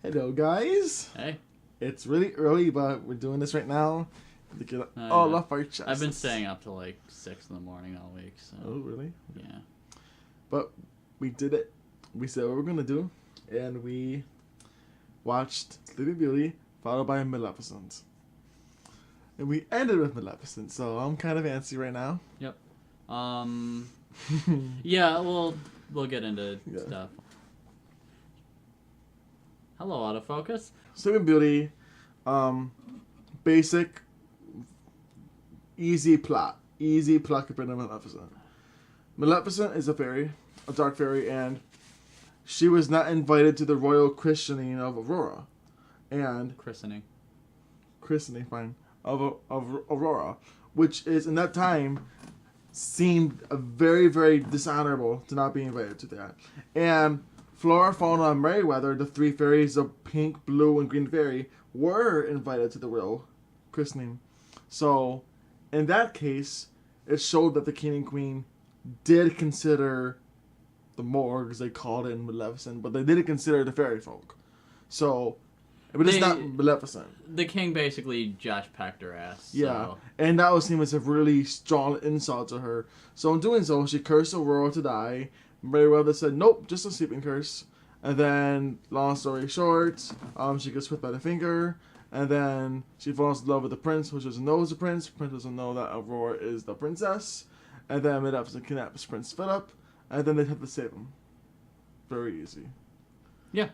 Hello, guys. Hey. It's really early, but we're doing this right now to get all off our chests. I've been staying up till like 6 in the morning all week. So. Oh, really? Yeah. But we did it. We said what we're gonna do, and we watched Sleeping Beauty, followed by Maleficent, and we ended with Maleficent. So I'm kind of antsy right now. Yep. Yeah. We'll get into stuff. Hello, autofocus. Sleeping Beauty, basic, easy plot compared to Maleficent. Maleficent is a fairy, a dark fairy, and she was not invited to the royal christening of Aurora, and Christening, fine, of Aurora, which is in that time seemed very, very dishonorable to not be invited to that, and Flora, Fauna, and Merryweather, the three fairies of Pink, Blue, and Green Fairy, were invited to the royal christening. So, in that case, it showed that the king and queen did consider the morgue, as they called it in Maleficent, but they didn't consider the fairy folk. So, but it's not Maleficent. The king basically Josh pecked her ass. So. Yeah, and that was seen as a really strong insult to her. So, in doing so, she cursed Aurora to die. Merryweather said, nope, just a sleeping curse. And then, long story short, she gets whipped by the finger. And then she falls in love with the prince, which doesn't know is the prince. The prince doesn't know that Aurora is the princess. And then Maleficent kidnaps Prince Philip. And then they have to save him. Very easy. Yeah.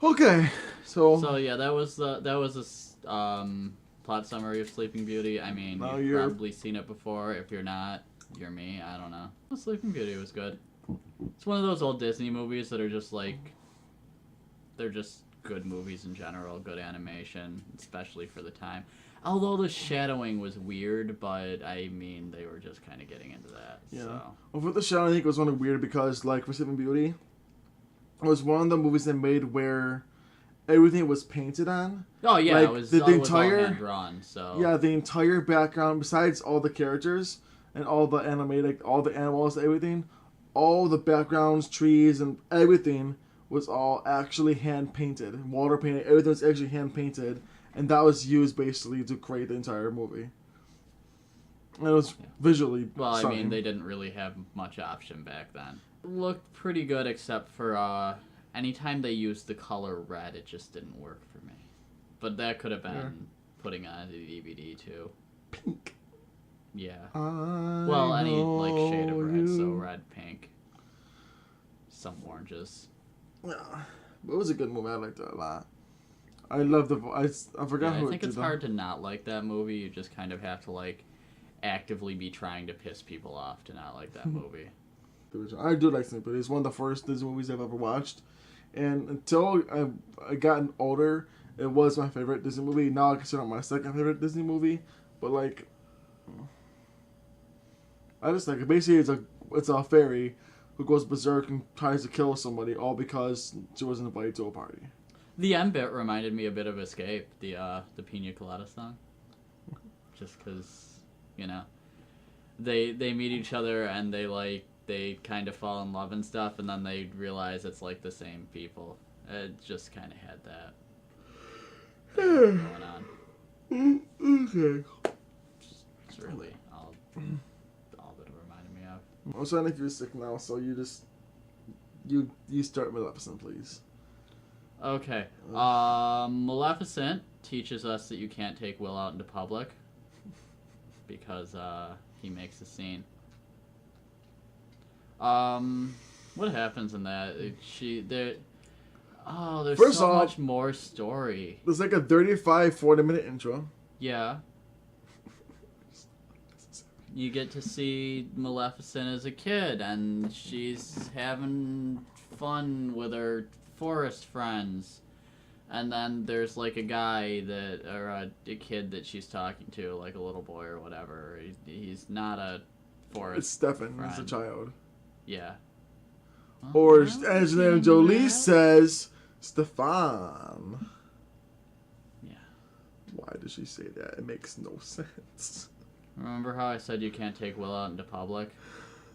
Okay, So yeah, that was a plot summary of Sleeping Beauty. I mean, you've probably seen it before. If you're not, you're me. I don't know. Well, Sleeping Beauty was good. It's one of those old Disney movies that are just like, they're just good movies in general, good animation, especially for the time. Although the shadowing was weird, but I mean, they were just kind of getting into that. Yeah. So. Well, for the shadowing, I think it was only weird because, like, for Sleeping Beauty, it was one of the movies they made where everything was painted on. Oh yeah, like, it was the entire all hand drawn. So. Yeah, the entire background, besides all the characters and all the animated, all the animals, everything, all the backgrounds, trees, and everything was all actually hand painted, water painted. Everything was actually hand painted, and that was used basically to create the entire movie. And it was visually stunning. I mean, they didn't really have much option back then. It looked pretty good, except for anytime they used the color red, it just didn't work for me. But that could have been putting on the DVD too. Pink. Yeah. Well, any like shade of red, so red, pink, some oranges. Yeah, it was a good movie. I liked it a lot. I love the voice. I forgot who. I think it's hard to not like that movie. You just kind of have to like actively be trying to piss people off to not like that movie. I do like Sleeping Beauty. It's one of the first Disney movies I've ever watched, and until I gotten older, it was my favorite Disney movie. Now I consider it my second favorite Disney movie, but like, I just like it. Basically, it's a fairy who goes berserk and tries to kill somebody, all because she wasn't invited to a party. The end bit reminded me a bit of Escape, the Pina Colada song. Just because, you know, they meet each other and they kind of fall in love and stuff, and then they realize it's like the same people. It just kind of had that going on. Okay. It's really all that it reminded me of. I'm starting to feel sick now, so you start Maleficent, please. Okay. Maleficent teaches us that you can't take Will out into public because he makes a scene. What happens in that? There's First so off, much more story. There's like a 40-minute intro. Yeah. You get to see Maleficent as a kid, and she's having fun with her forest friends. And then there's like a guy or a kid that she's talking to, like a little boy or whatever. He's not a forest It's Stefan, friend. he's a child. Yeah. Or as Angelina Jolie says, Stefan. Yeah. Why does she say that? It makes no sense. Remember how I said you can't take Will out into public?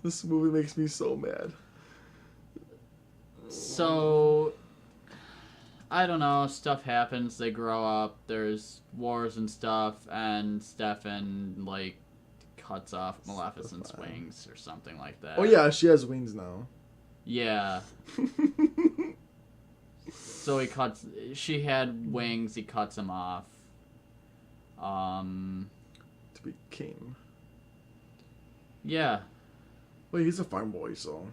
This movie makes me so mad. So, I don't know, stuff happens, they grow up, there's wars and stuff, and Stefan, like, cuts off Maleficent's wings or something like that. Oh yeah, she has wings now. Yeah. So she had wings, he cuts them off. To be king. Yeah. Well, he's a farm boy, so.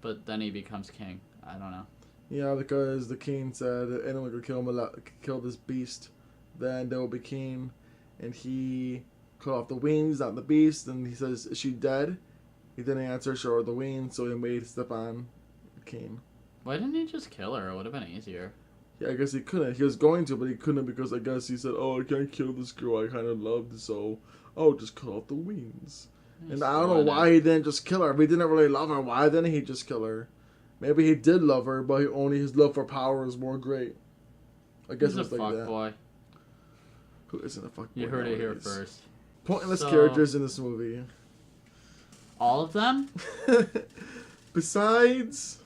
But then he becomes king. I don't know. Yeah, because the king said if anyone could kill this beast, then they will be king. And he cut off the wings, not the beast, and he says, is she dead? He didn't answer, sure, the wings, so he made Stefan king. Why didn't he just kill her? It would have been easier. Yeah, I guess he couldn't. He was going to, but he couldn't because I guess he said, oh, I can't kill this girl I kind of loved, so I'll just cut off the wings. And I don't know why he didn't just kill her. If he didn't really love her, why didn't he just kill her? Maybe he did love her, but only his love for power is more great. I guess it's like that. Boy. Who isn't a fuckboy? You heard it here first. Pointless characters in this movie. All of them? Besides...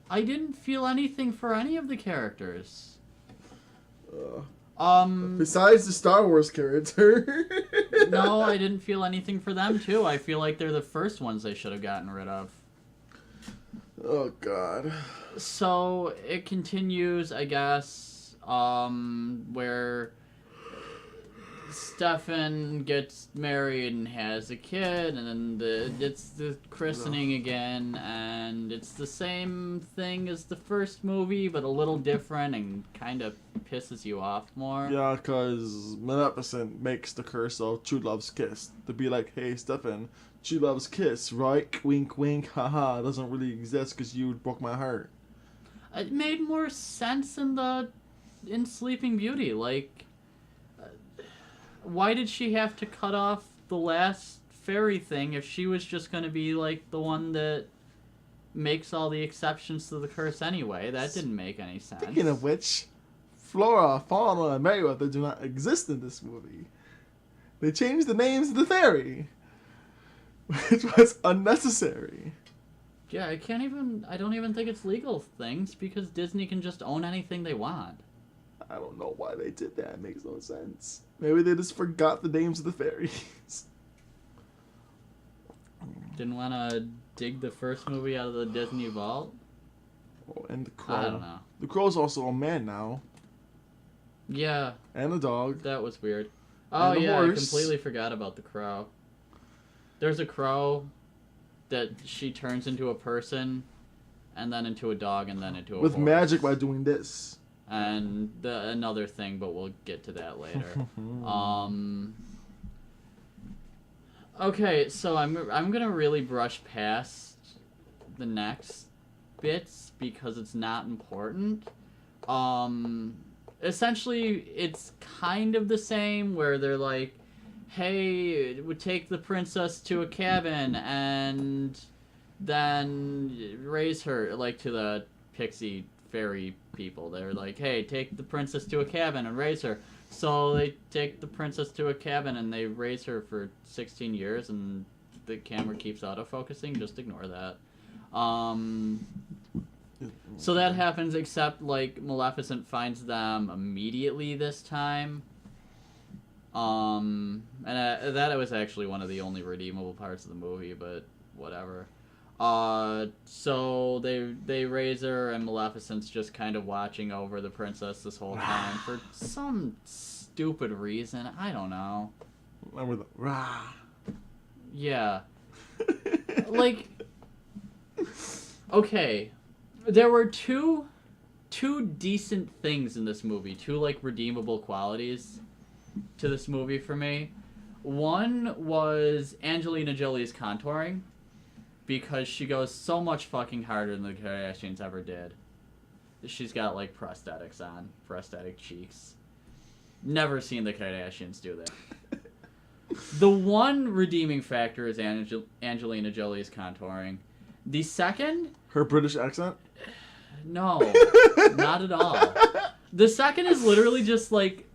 I didn't feel anything for any of the characters. Besides the Star Wars character. No, I didn't feel anything for them, too. I feel like they're the first ones they should have gotten rid of. Oh, God. So, it continues, I guess, where Stefan gets married and has a kid, and then it's the christening again, and it's the same thing as the first movie, but a little different and kind of pisses you off more. Yeah, because Maleficent makes the curse of true love's kiss to be like, hey, Stefan, true love's kiss, right? Wink, wink, haha, doesn't really exist because you broke my heart. It made more sense in Sleeping Beauty, like... Why did she have to cut off the last fairy thing if she was just going to be, like, the one that makes all the exceptions to the curse anyway? That didn't make any sense. Speaking of which, Flora, Fauna, and Merryweather do not exist in this movie. They changed the names of the fairy, which was unnecessary. Yeah, I don't even think it's legal things, because Disney can just own anything they want. I don't know why they did that. It makes no sense. Maybe they just forgot the names of the fairies. Didn't want to dig the first movie out of the Disney vault? Oh, and the crow. I don't know. The crow's also a man now. Yeah. And a dog. That was weird. Oh, yeah, horse. I completely forgot about the crow. There's a crow that she turns into a person, and then into a dog, and then into a with horse. Magic by doing this. And another thing, but we'll get to that later. Okay, so I'm gonna really brush past the next bits because it's not important. Essentially, it's kind of the same where they're like, hey, we take the princess to a cabin and then raise her, like to the pixie fairy people. They're like, hey, take the princess to a cabin and raise her. So they take the princess to a cabin and they raise her for 16 years and the camera keeps autofocusing. Just ignore that. So that happens, except like Maleficent finds them immediately this time. And that was actually one of the only redeemable parts of the movie, but whatever. So they raise her, and Maleficent's just kind of watching over the princess this whole time for some stupid reason. I don't know. Remember the rah? Yeah. Like, okay, there were two decent things in this movie, two like redeemable qualities to this movie for me. One was Angelina Jolie's contouring, because she goes so much fucking harder than the Kardashians ever did. She's got, like, prosthetics on. Prosthetic cheeks. Never seen the Kardashians do that. The one redeeming factor is Angelina Jolie's contouring. The second... Her British accent? No. Not at all. The second is literally just, like...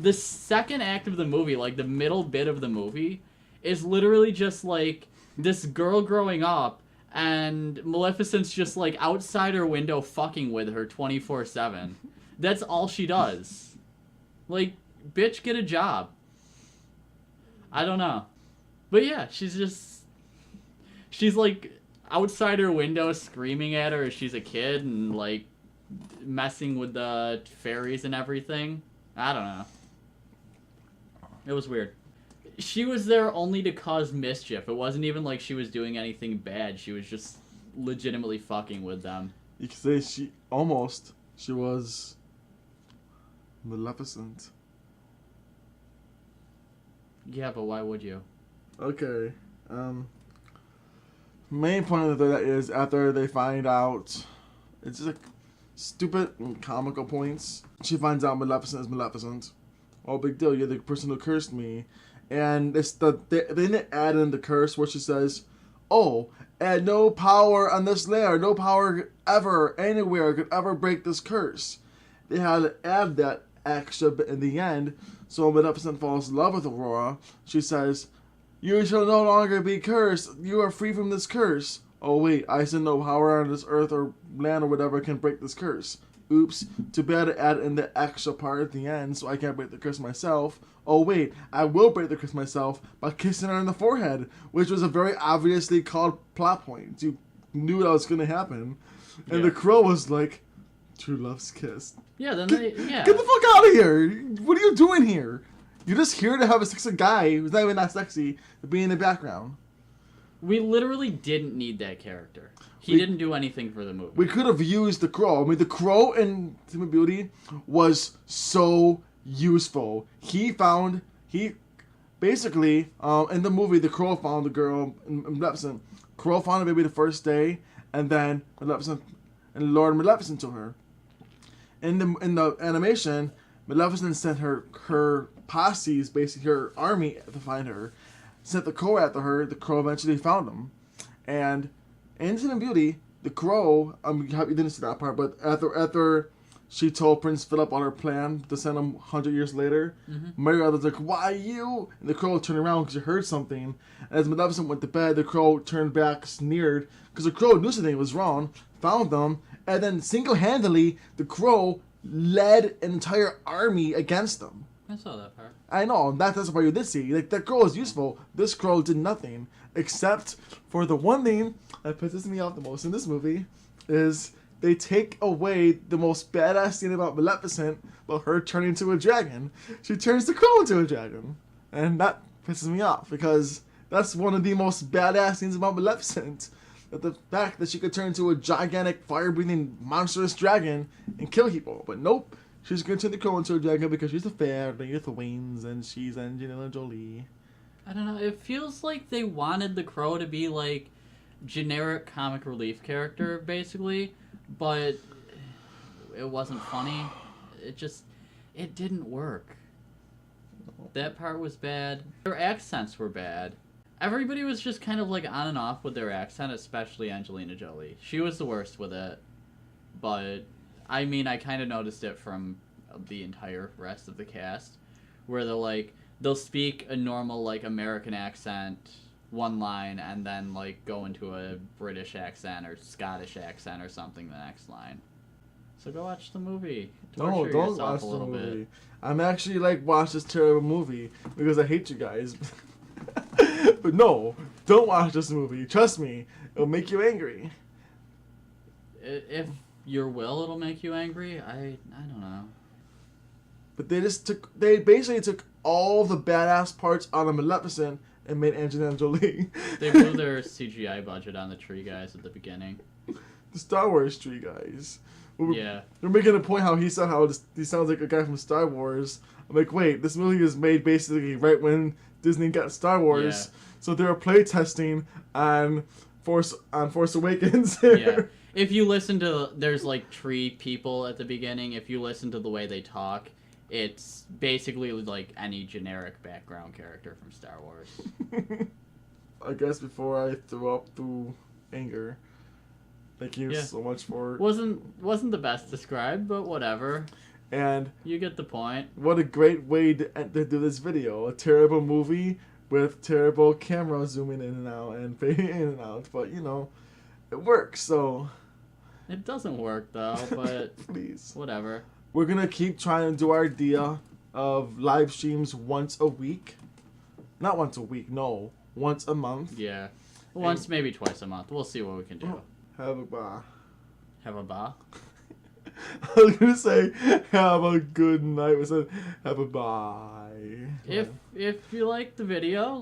The second act of the movie, like, the middle bit of the movie, is literally just, like... this girl growing up and Maleficent's just like outside her window fucking with her 24/7. That's all she does. Like, bitch, get a job. I don't know. But yeah, she's like outside her window screaming at her as she's a kid and like messing with the fairies and everything. I don't know. It was weird. She was there only to cause mischief. It wasn't even like she was doing anything bad. She was just legitimately fucking with them. You could say she was Maleficent. Yeah, but why would you? Okay. Main point of that is after they find out, it's just like stupid and comical points. She finds out Maleficent is Maleficent. Oh, big deal. You're the person who cursed me. And they didn't add in the curse where she says, oh, and no power on this layer, no power ever, anywhere could ever break this curse. They had to add that extra bit in the end. So when Maleficent falls in love with Aurora, she says, you shall no longer be cursed. You are free from this curse. Oh wait, I said no power on this earth or land or whatever can break this curse. Oops, too bad to add in the extra part at the end so I can't break the curse myself. Oh wait, I will break the curse myself by kissing her on the forehead, which was a very obviously called plot point. You knew that was going to happen. And the crow was like, true love's kiss. Yeah, then Get the fuck out of here! What are you doing here? You're just here to have a sexy guy who's not even that sexy to be in the background. We literally didn't need that character. He didn't do anything for the movie. We could have used the crow. I mean, the crow in Sleeping Beauty was so useful. He basically, in the movie, the crow found the girl in Maleficent. Crow found the baby the first day, and then Maleficent and Lord Maleficent to her. In the animation, Maleficent sent her posses, basically her army, to find her. Sent the crow after her. The crow eventually found him, and in Sleeping Beauty, the crow. You didn't see that part, but after she told Prince Philip on her plan to send him 100 years later, Mary was like, "Why you?" And the crow turned around because she heard something. And as Maleficent went to bed, the crow turned back, sneered, because the crow knew something was wrong, found them, and then single-handedly, the crow led an entire army against them. I saw that part. I know, that's the part you did see. Like, that crow was useful. This crow did nothing. Except for the one thing that pisses me off the most in this movie is they take away the most badass scene about Maleficent about her turning into a dragon. She turns the crow into a dragon. And that pisses me off because that's one of the most badass scenes about Maleficent. That the fact that she could turn into a gigantic fire-breathing monstrous dragon and kill people. But nope. She's going to turn the crow into a dragon because she's a fairy with wings and she's Angelina Jolie. I don't know. It feels like they wanted the crow to be like generic comic relief character, basically, but it wasn't funny. It didn't work. That part was bad. Their accents were bad. Everybody was just kind of like on and off with their accent, especially Angelina Jolie. She was the worst with it, but I mean, I kind of noticed it from the entire rest of the cast, where they'll speak a normal, like, American accent, one line, and then, like, go into a British accent or Scottish accent or something the next line. So go watch the movie. No, don't watch the movie. I'm actually, like, watch this terrible movie because I hate you guys. But no, don't watch this movie. Trust me, it'll make you angry. If your will, it'll make you angry? I don't know. But they basically took all the badass parts out of Maleficent and made Angelina Jolie. They blew their CGI budget on the tree guys at the beginning. The Star Wars tree guys. Yeah. They're making a point how he sounds like a guy from Star Wars. I'm like, wait, this movie was made basically right when Disney got Star Wars. Yeah. So they were playtesting on Force Awakens. Yeah. If you listen to, there's like tree people at the beginning. If you listen to the way they talk, it's basically like any generic background character from Star Wars. I guess before I threw up through anger. Thank you so much for... Wasn't the best described, but whatever. And... you get the point. What a great way to do this video. A terrible movie with terrible camera zooming in and out and fading in and out. But, you know, it works. So it doesn't work though, but please, whatever. We're gonna keep trying to do our idea of live streams once a week. Not once a week, no, once a month. Yeah, once maybe twice a month. We'll see what we can do. Have a bar. Have a bar. I was gonna say have a good night. We said have a bye. If you like the video,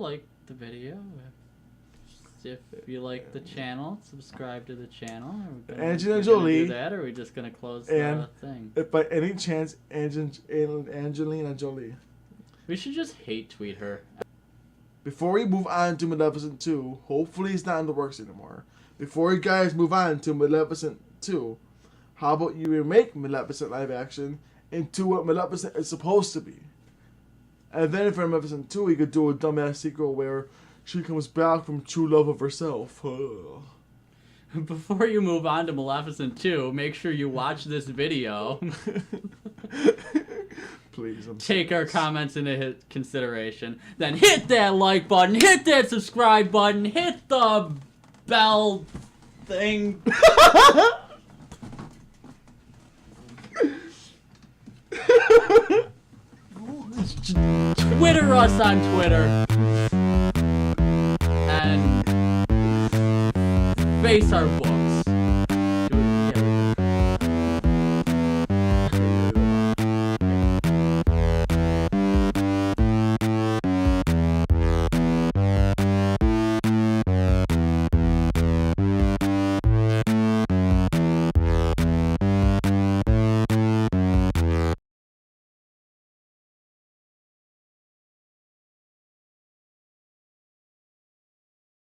If you like the channel, subscribe to the channel. Angelina Jolie. Do that, or are we just gonna close the thing? If by any chance Angelina Jolie. We should just hate tweet her. Before we move on to Maleficent 2, hopefully it's not in the works anymore. Before you guys move on to Maleficent 2, how about you remake Maleficent live action into what Maleficent is supposed to be? And then for Maleficent 2, you could do a dumbass sequel where she comes back from true love of herself. Before you move on to Maleficent 2, make sure you watch this video. Please, take our comments into consideration. Then hit that like button, hit that subscribe button, hit the bell thing. Twitter us on Twitter. And face our book.